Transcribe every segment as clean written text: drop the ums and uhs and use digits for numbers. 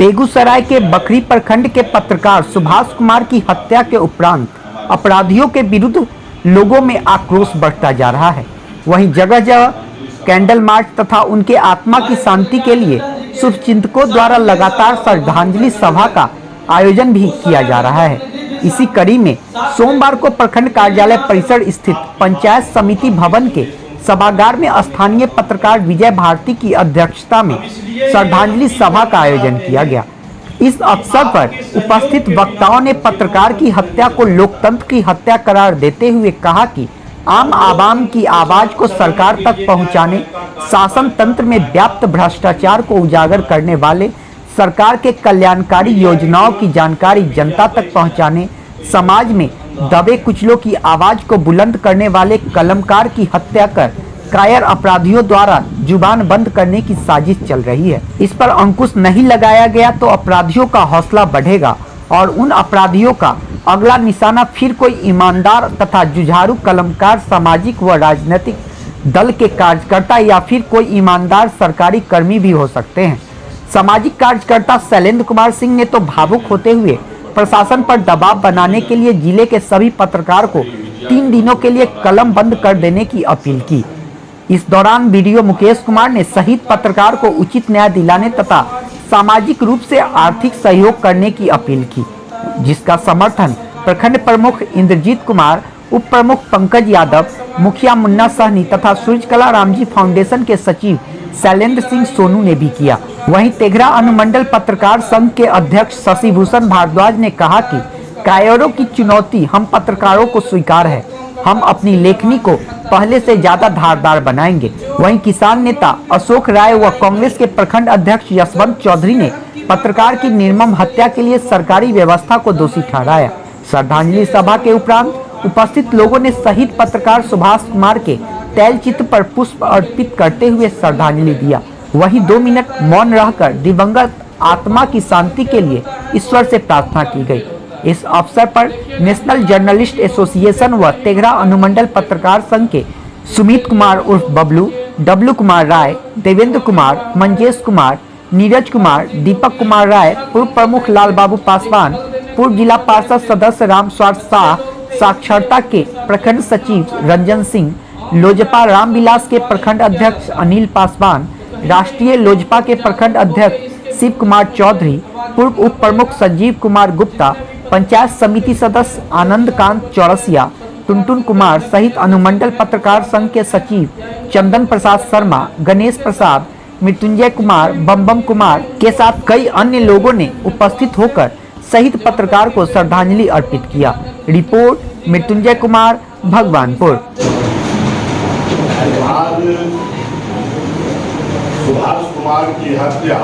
बेगूसराय के बखरी प्रखंड के पत्रकार सुभाष कुमार की हत्या के उपरांत अपराधियों के विरुद्ध लोगों में आक्रोश बढ़ता जा रहा है। वहीं जगह जगह कैंडल मार्च तथा उनके आत्मा की शांति के लिए शुभचिंतकों द्वारा लगातार श्रद्धांजलि सभा का आयोजन भी किया जा रहा है। इसी कड़ी में सोमवार को प्रखंड कार्यालय परिसर स्थित पंचायत समिति भवन के सभागार में स्थानीय पत्रकार विजय भारती की अध्यक्षता में श्रद्धांजलि सभा का आयोजन किया गया। इस अवसर पर उपस्थित वक्ताओं ने पत्रकार की हत्या को लोकतंत्र की हत्या करार देते हुए कहा कि आम आवाम की आवाज को सरकार तक पहुंचाने, शासन तंत्र में व्याप्त भ्रष्टाचार को उजागर करने वाले, सरकार के कल्याणकारी योजनाओं की जानकारी जनता तक पहुंचाने, समाज में दबे कुचलों की आवाज को बुलंद करने वाले कलमकार की हत्या कर कायर अपराधियों द्वारा जुबान बंद करने की साजिश चल रही है। इस पर अंकुश नहीं लगाया गया तो अपराधियों का हौसला बढ़ेगा और उन अपराधियों का अगला निशाना फिर कोई ईमानदार तथा जुझारू कलमकार सामाजिक व राजनीतिक दल के कार्यकर्ता या फिर कोई ईमानदार सरकारी कर्मी भी हो सकते हैं। सामाजिक कार्यकर्ता शैलेंद्र कुमार सिंह ने तो भावुक होते हुए प्रशासन पर दबाव बनाने के लिए जिले के सभी पत्रकार को 3 दिनों के लिए कलम बंद कर देने की अपील की। इस दौरान वीडियो मुकेश कुमार ने शहीद पत्रकार को उचित न्याय दिलाने तथा सामाजिक रूप से आर्थिक सहयोग करने की अपील की, जिसका समर्थन प्रखंड प्रमुख इंद्रजीत कुमार, उप प्रमुख पंकज यादव, मुखिया मुन्ना सहनी तथा सूर्यकला रामजी फाउंडेशन के सचिव शैलेंद्र सिंह सोनू ने भी किया। वहीं तेघरा अनुमंडल पत्रकार संघ के अध्यक्ष शशिभूषण भारद्वाज ने कहा कि कायरों की चुनौती हम पत्रकारों को स्वीकार है, हम अपनी लेखनी को पहले से ज्यादा धारदार बनाएंगे। वहीं किसान नेता अशोक राय व कांग्रेस के प्रखंड अध्यक्ष यशवंत चौधरी ने पत्रकार की निर्मम हत्या के लिए सरकारी व्यवस्था को दोषी ठहराया। श्रद्धांजलि सभा के उपरांत उपस्थित लोगों ने शहीद पत्रकार सुभाष कुमार के तैल चित्र पर पुष्प अर्पित करते हुए श्रद्धांजलि दिया। वहीं 2 मिनट मौन रहकर दिवंगत आत्मा की शांति के लिए ईश्वर से प्रार्थना की गई। इस अवसर पर नेशनल जर्नलिस्ट एसोसिएशन व तेघरा अनुमंडल पत्रकार संघ के सुमित कुमार उर्फ बबलू, डब्लू कुमार राय, देवेंद्र कुमार, मंजेश कुमार, नीरज कुमार, दीपक कुमार राय, पूर्व प्रमुख लाल बाबू पासवान, पूर्व जिला पार्षद सदस्य राम स्वार्थ शाह, साक्षरता के प्रखंड सचिव रंजन सिंह, लोजपा रामविलास के प्रखंड अध्यक्ष अनिल पासवान, राष्ट्रीय लोजपा के प्रखंड अध्यक्ष शिव कुमार चौधरी, पूर्व उप प्रमुख संजीव कुमार गुप्ता, पंचायत समिति सदस्य आनंद कांत चौरसिया, टुनटुन कुमार सहित अनुमंडल पत्रकार संघ के सचिव चंदन प्रसाद शर्मा, गणेश प्रसाद, मृत्युंजय कुमार, बम कुमार के साथ कई अन्य लोगों ने उपस्थित होकर शहीद पत्रकार को श्रद्धांजलि अर्पित किया। रिपोर्ट मृत्युंजय कुमार, भगवानपुर। सुभाष कुमार की हत्या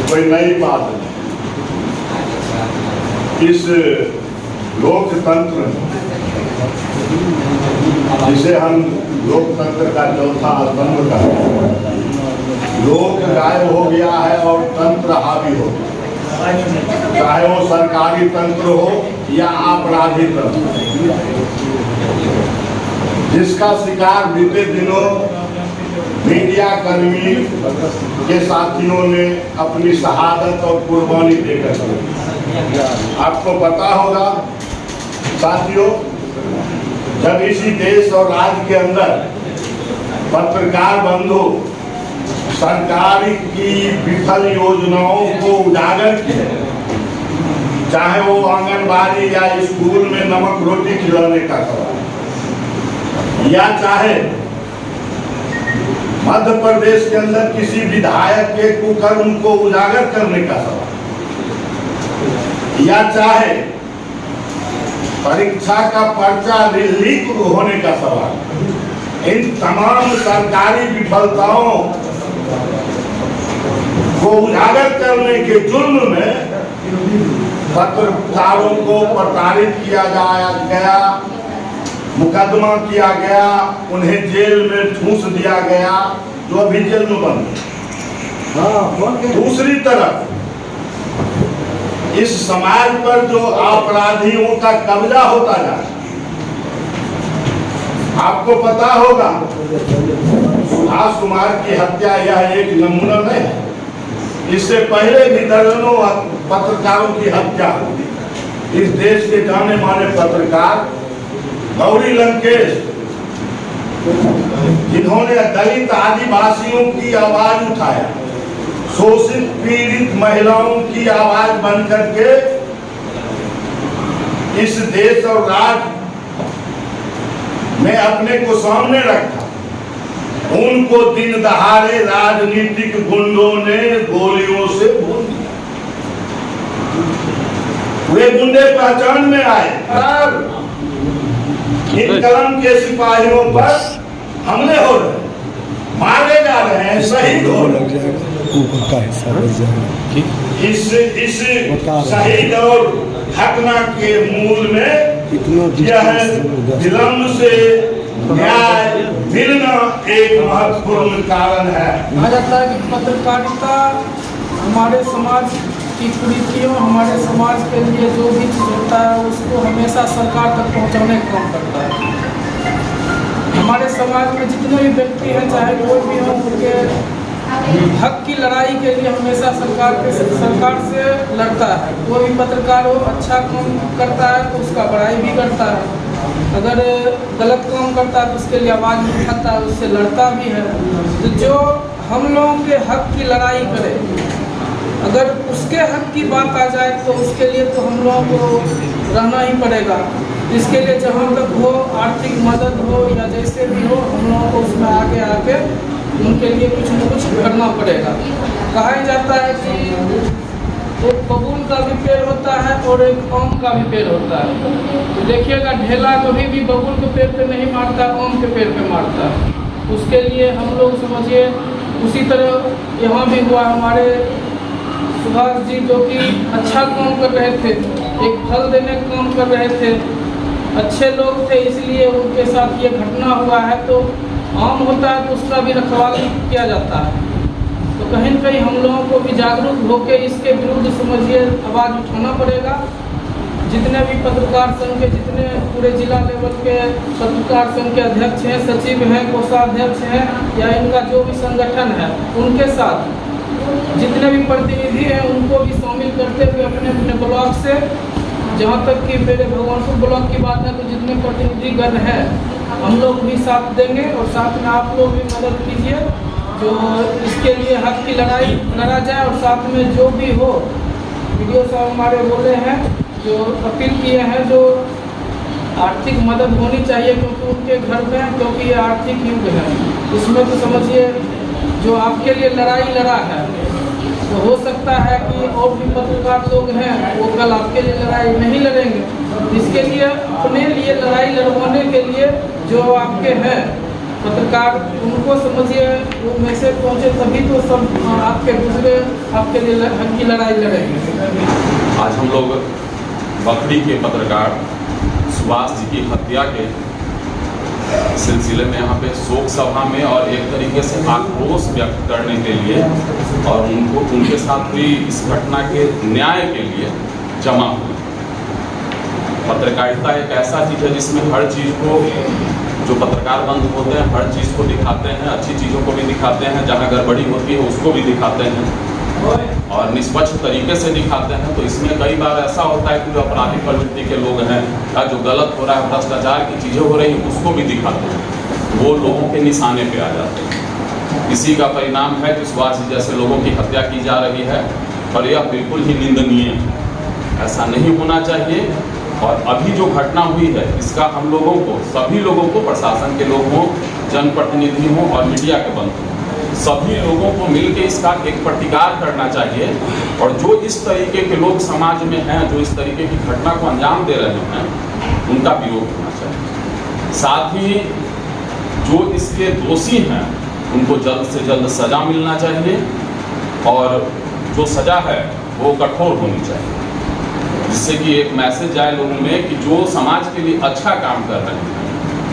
कोई नई बात नहीं। इस लोकतंत्र जिसे हम लोकतंत्र का चौथा स्तंभ कहते हैं, लोक गायब हो गया है और तंत्र हावी हो गया, चाहे वो सरकारी तंत्र हो या आपराधिक तंत्र, जिसका शिकार बीते दिनों मीडिया कर्मी के साथियों ने अपनी शहादत और कुर्बानी देकर। आपको पता होगा साथियों, जब इसी देश और राज्य के अंदर पत्रकार बंधु सरकार की विफल योजनाओं को उजागर किए, चाहे वो आंगनबाड़ी या स्कूल में नमक रोटी खिलाने का सवाल, या चाहे मध्य प्रदेश के अंदर किसी विधायक के कुकर्म को उजागर करने का सवाल, या चाहे परीक्षा का पर्चा लीक होने का सवाल, इन तमाम सरकारी विफलताओं को उजागर करने के जुर्म में पत्रकारों को प्रताड़ित किया गया, मुकदमा किया गया, उन्हें जेल में ठूंस दिया गया, जो अभी जेल में बंद है। दूसरी तरफ इस समाज पर जो अपराधियों का कब्जा होता जा रहा है, आपको पता होगा सुभाष कुमार की हत्या यह एक नमूना नहीं है, इससे पहले भी दर्जनों पत्रकारों की हत्या हुई। इस देश के जाने माने पत्रकार गौरी लंकेश, जिन्होंने दलित आदिवासियों की आवाज उठाया, शोषित पीड़ित महिलाओं की आवाज बन करके इस देश और राज्य में अपने को सामने रखा, उनको दिन दहाड़े राजनीतिक गुंडों ने गोलियों से भून दिया। वे गुंडे पहचान में आए और इन कलम के सिपाहियों पर हमले हो रहे हैं, मारे जा रहे हैं, शहीद हो रहे हैं। इस शहीद और घटना के मूल में यह विलंब से न्याय मिलना एक महत्वपूर्ण कारण है। कहा जाता है कि पत्रकारिता हमारे समाज की कुरीतियों, हमारे समाज के लिए जो भी चीज़ होता है उसको हमेशा सरकार तक पहुंचाने का काम करता है। हमारे समाज में जितने भी व्यक्ति हैं, चाहे कोई भी हो, उनके हक की लड़ाई के लिए हमेशा सरकार से लड़ता है। कोई भी पत्रकार हो, अच्छा काम करता है तो उसका बड़ाई भी करता है, अगर गलत काम करता है तो उसके लिए आवाज़ उठाता है, उससे लड़ता भी है। तो जो हम लोगों के हक की लड़ाई करे, अगर उसके हक की बात आ जाए तो उसके लिए तो हम लोगों को रहना ही पड़ेगा। इसके लिए जहाँ तक हो, आर्थिक मदद हो या जैसे भी हो, हम लोगों को उसमें आगे आके उनके लिए कुछ न कुछ करना पड़ेगा। कहा जाता है कि एक बबूल का भी पेड़ होता है और एक आम का भी पेड़ होता है। तो देखिएगा, ढेला कभी भी बबूल के पेड़ पे नहीं मारता, आम के पेड़ पे मारता है। उसके लिए हम लोग समझिए उसी तरह यहाँ भी हुआ। हमारे सुभाष जी जो कि अच्छा काम कर रहे थे, एक फल देने का काम कर रहे थे, अच्छे लोग थे, इसलिए उनके साथ ये घटना हुआ है। तो आम होता है तो उसका भी रखवाली किया जाता है। तो कहीं न कहीं हम लोगों को भी जागरूक होकर इसके विरुद्ध समझिए आवाज़ उठाना पड़ेगा। जितने भी पत्रकार संघ के, जितने पूरे जिला लेवल के पत्रकार संघ के अध्यक्ष हैं, सचिव हैं, कोषाध्यक्ष हैं या इनका जो भी संगठन है, उनके साथ जितने भी प्रतिनिधि हैं उनको भी शामिल करते हुए अपने अपने ब्लॉक से, जहाँ तक कि मेरे भगवानपुर ब्लॉक की बात है तो जितने प्रतिनिधिगण हैं हम लोग भी साथ देंगे और साथ में आप लोग भी मदद कीजिए जो इसके लिए हक की लड़ाई लड़ा जाए। और साथ में जो भी हो, वीडियो साहब हमारे बोले हैं, जो अपील किए हैं, जो आर्थिक मदद होनी चाहिए क्योंकि उनके घर में, क्योंकि ये आर्थिक युग है, इसमें तो समझिए जो आपके लिए लड़ाई लड़ा है तो हो सकता है कि और भी पत्रकार लोग हैं वो कल आपके लिए लड़ाई नहीं लड़ेंगे। इसके लिए अपने लिए लड़ाई लड़वाने के लिए जो आपके हैं पत्रकार, उनको समझिए वो मैसेज पहुँचे तभी तो सब आपके दूसरे आपके लिए हक की लड़ाई लड़ेंगे। आज हम लोग बखरी के पत्रकार सुभाष जी की हत्या के सिलसिले में यहाँ पे शोक सभा में और एक तरीके से आक्रोश व्यक्त करने के लिए और उनके साथ हुई इस घटना के न्याय के लिए जमा हुए। पत्रकारिता एक ऐसा चीज़ है जिसमें हर चीज़ को, जो पत्रकार बंद होते हैं, हर चीज़ को दिखाते हैं, अच्छी चीज़ों को भी दिखाते हैं, जहाँ गड़बड़ी होती है उसको भी दिखाते हैं और निष्पक्ष तरीके से दिखाते हैं। तो इसमें कई बार ऐसा होता है कि जो अपराधी प्रवृत्ति के लोग हैं या जो गलत हो रहा है, भ्रष्टाचार की चीज़ें हो रही हैं, उसको भी दिखाते हैं, वो लोगों के निशाने पे आ जाते हैं। इसी का परिणाम है कि सुभाष जी जैसे लोगों की हत्या की जा रही है और यह बिल्कुल ही निंदनीय है, ऐसा नहीं होना चाहिए। और अभी जो घटना हुई है इसका हम लोगों को, सभी लोगों को, प्रशासन के लोग हों, जनप्रतिनिधि हों और मीडिया के बंधु, सभी लोगों को मिलकर इसका एक प्रतिकार करना चाहिए। और जो इस तरीके के लोग समाज में हैं, जो इस तरीके की घटना को अंजाम दे रहे हैं, उनका विरोध होना चाहिए। साथ ही जो इसके दोषी हैं उनको जल्द से जल्द सज़ा मिलना चाहिए और जो सज़ा है वो कठोर होनी चाहिए, जिससे कि एक मैसेज आए लोगों में कि जो समाज के लिए अच्छा काम कर रहे हैं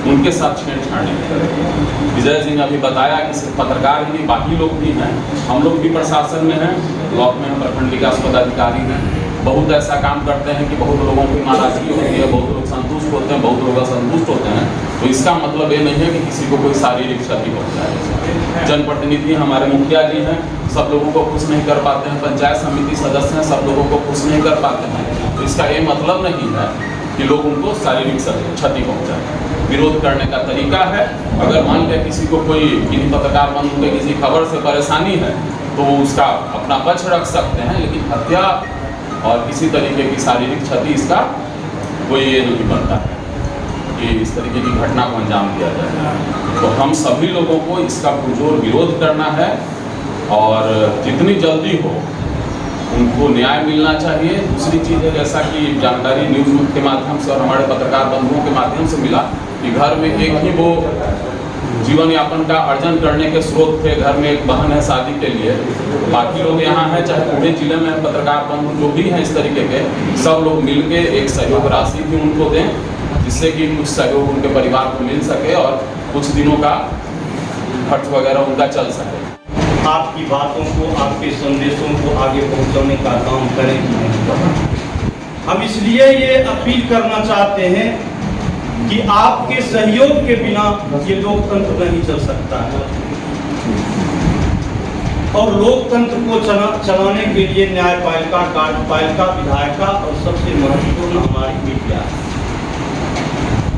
उनके साथ छेड़छाड़ नहीं करें। विजय जी ने अभी बताया कि सिर्फ पत्रकार ही नहीं, बाकी लोग भी हैं, हम लोग भी प्रशासन में हैं, ब्लॉक में हम प्रखंड विकास पदाधिकारी हैं, बहुत ऐसा काम करते हैं कि बहुत लोगों की नाराजगी होती है, बहुत लोग संतुष्ट होते हैं, बहुत लोग असंतुष्ट होते हैं। तो इसका मतलब ये नहीं है कि किसी को कोई शारीरिक क्षति हो जाए। जनप्रतिनिधि हमारे मुखिया जी हैं, सब लोगों को खुश नहीं कर पाते हैं, पंचायत समिति सदस्य हैं, सब लोगों को खुश नहीं कर पाते हैं। तो इसका ये मतलब नहीं है कि लोग उनको शारीरिक क्षति पहुँचाए। विरोध करने का तरीका है, अगर मान लिया किसी को कोई किसी पत्रकार बंधु के किसी खबर से परेशानी है तो वो उसका अपना पक्ष रख सकते हैं, लेकिन हत्या और किसी तरीके की शारीरिक क्षति इसका कोई ये नहीं बनता है कि इस तरीके की घटना को अंजाम दिया जाए। तो हम सभी लोगों को इसका पुरजोर विरोध करना है और जितनी जल्दी हो उनको न्याय मिलना चाहिए। दूसरी चीज़ है, जैसा कि जानकारी न्यूज़ के माध्यम से और हमारे पत्रकार बंधुओं के माध्यम से मिला कि घर में एक ही वो जीवन यापन का अर्जन करने के स्रोत थे, घर में एक बहन है शादी के लिए, बाकी लोग यहाँ हैं, चाहे पूरे जिले में पत्रकार बंधु जो भी हैं इस तरीके के, सब लोग मिलके एक सहयोग राशि भी उनको दें, जिससे कि कुछ सहयोग उनके परिवार को मिल सके और कुछ दिनों का खर्च वगैरह उनका चल सके। आपकी बातों को, आपके संदेशों को आगे पहुंचाने का काम करें कि नहीं करें। हम इसलिए ये अपील करना चाहते हैं कि आपके सहयोग के बिना ये लोकतंत्र नहीं चल सकता है और लोकतंत्र को चलाने के लिए न्यायपालिका, कार्यपालिका, विधायिका और सबसे महत्वपूर्ण हमारी मीडिया है।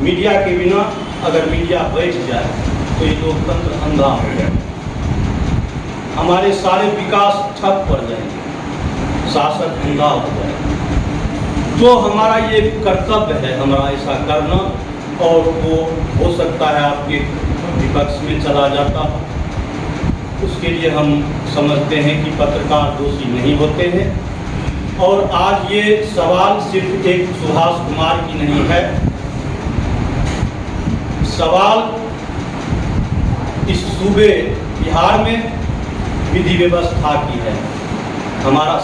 मीडिया के बिना अगर मीडिया बैठ जाए तो ये लोकतंत्र अंधा हो जाए, हमारे सारे विकास ठप पड़ जाएंगे, शासन अंधा हो जाएगा। जो हमारा ये कर्तव्य है हमारा ऐसा करना, और वो हो सकता है आपके विपक्ष में चला जाता, उसके लिए हम समझते हैं कि पत्रकार दोषी नहीं होते हैं। और आज ये सवाल सिर्फ एक सुभाष कुमार की नहीं है, सवाल इस सूबे बिहार में विधि व्यवस्था की है। हमारा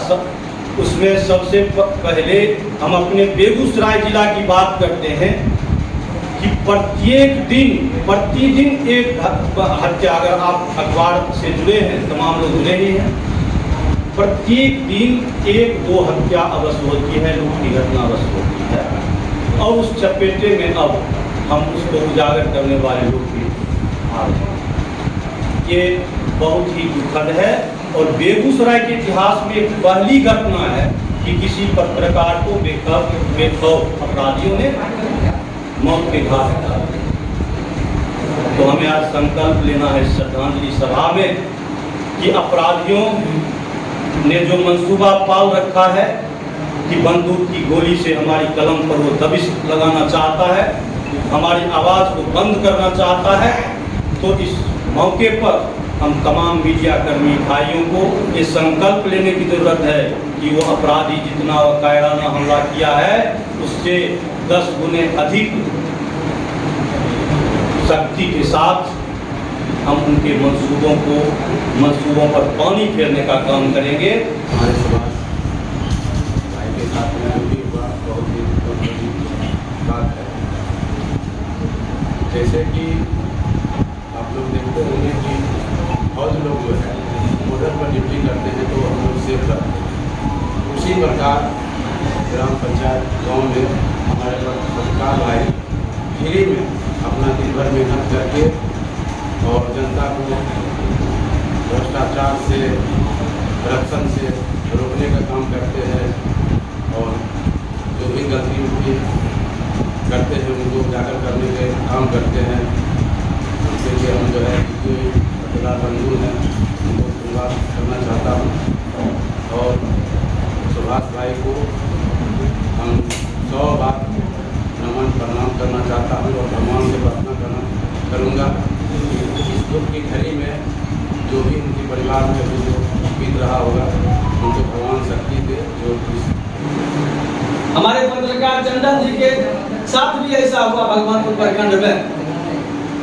उसमें सबसे पहले हम अपने बेगूसराय जिला की बात करते हैं कि प्रतिदिन एक हत्या, अगर आप अखबार से जुड़े हैं, तमाम लोग जुड़े ही हैं, प्रत्येक दिन 1-2 हत्या अवश्य होती है, लूट की घटना अवश्य होती है। और उस चपेटे में अब हम उसको उजागर करने वाले लोग भी आ रहे हैं। ये बहुत ही दुखद है और बेगूसराय के इतिहास में एक पहली घटना है कि किसी पत्रकार को बेखौफ अपराधियों ने मौत के घाट उतारा। तो हमें आज संकल्प लेना है श्रद्धांजलि सभा में कि अपराधियों ने जो मंसूबा पाल रखा है कि बंदूक की गोली से हमारी कलम पर वो दबिश लगाना चाहता है, हमारी आवाज़ को बंद करना चाहता है, तो इस मौके पर हम तमाम मीडिया कर्मी भाइयों को ये संकल्प लेने की ज़रूरत है कि वो अपराधी जितना कायराना हमला किया है उससे 10 गुने अधिक शक्ति के साथ हम उनके मंसूबों पर पानी फेरने का काम करेंगे। हमारे समाज भाई के साथ में जो भी हुआ बहुत ही बात है। जैसे कि आप लोग देखते होंगे कि फौज लोग जो है बॉर्डर पर ड्यूटी करते हैं तो हम लोग सेफ रहते हैं। उसी प्रकार ग्राम पंचायत गाँव में हमारे पत्रकार भाई फ्री में अपना दिन भर मेहनत करके और जनता को भ्रष्टाचार से, करप्शन से रोकने का काम करते हैं और जो भी गलती उनकी करते हैं उनको उजागर करने के काम करते हैं। उसके लिए हम जो है पत्रकार बंधु हैं उनको धन्यवाद करना चाहता हूँ और सुभाष भाई को हम 100 बार नमन प्रणाम करना चाहता हूँ और भगवान से प्रार्थना करूँगा कि इस दुख की घड़ी में जो भी उनके परिवार में अभी जो बीत रहा होगा उनको भगवान शक्ति दे। जो हमारे पत्रकार चंदन जी के साथ भी ऐसा हुआ भगवानपुर प्रखंड में।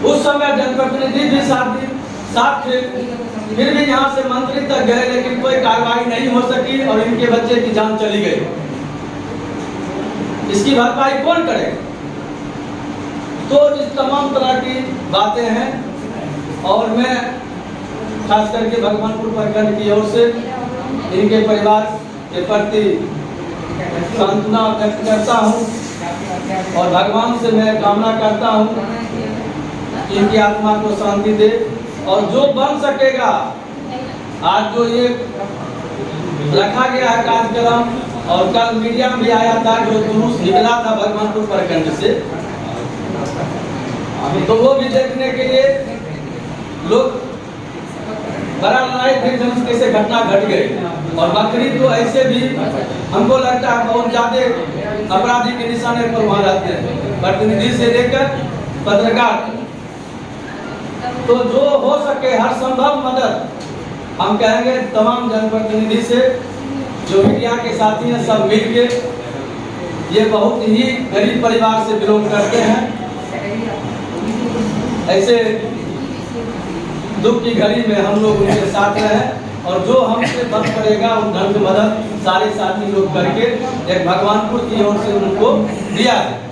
उस समय जनप्रतिनिधि भी साथ थे, फिर भी यहाँ से मंत्री तक गए लेकिन कोई कार्रवाई नहीं हो सकी और इनके बच्चे की जान चली गई। इसकी भरपाई कौन करेगा? तो इस तमाम तरह की बातें हैं और मैं खास करके भगवानपुर प्रखंड की ओर से इनके परिवार के प्रति सांत्वना व्यक्त करता हूं और भगवान से मैं कामना करता हूं इनकी आत्मा को शांति दे। और जो बन सकेगा, आज जो ये रखा गया है कार्यक्रम, और कल मीडिया में भी आया था जो जुलूस निकला था भगवानपुर प्रखंड से, तो वो भी देखने के लिए लोग बड़ा लड़ाई थे जब कैसे घटना घट गई। और बकरी तो ऐसे भी हमको लगता है बहुत ज्यादा अपराधी के निशाने पर वहाँ रहते हैं, प्रतिनिधि से लेकर पत्रकार। तो जो हो सके हर संभव मदद हम कहेंगे तमाम जनप्रतिनिधि से, जो मीडिया के साथी हैं सब मिल के। ये बहुत ही गरीब परिवार से बिलोंग करते हैं, ऐसे दुख की घड़ी में हम लोग उनके साथ रहें, और जो हमसे बन पड़ेगा उन ढंग की मदद सारे साथी लोग करके एक भगवानपुर की ओर से उनको दिया है।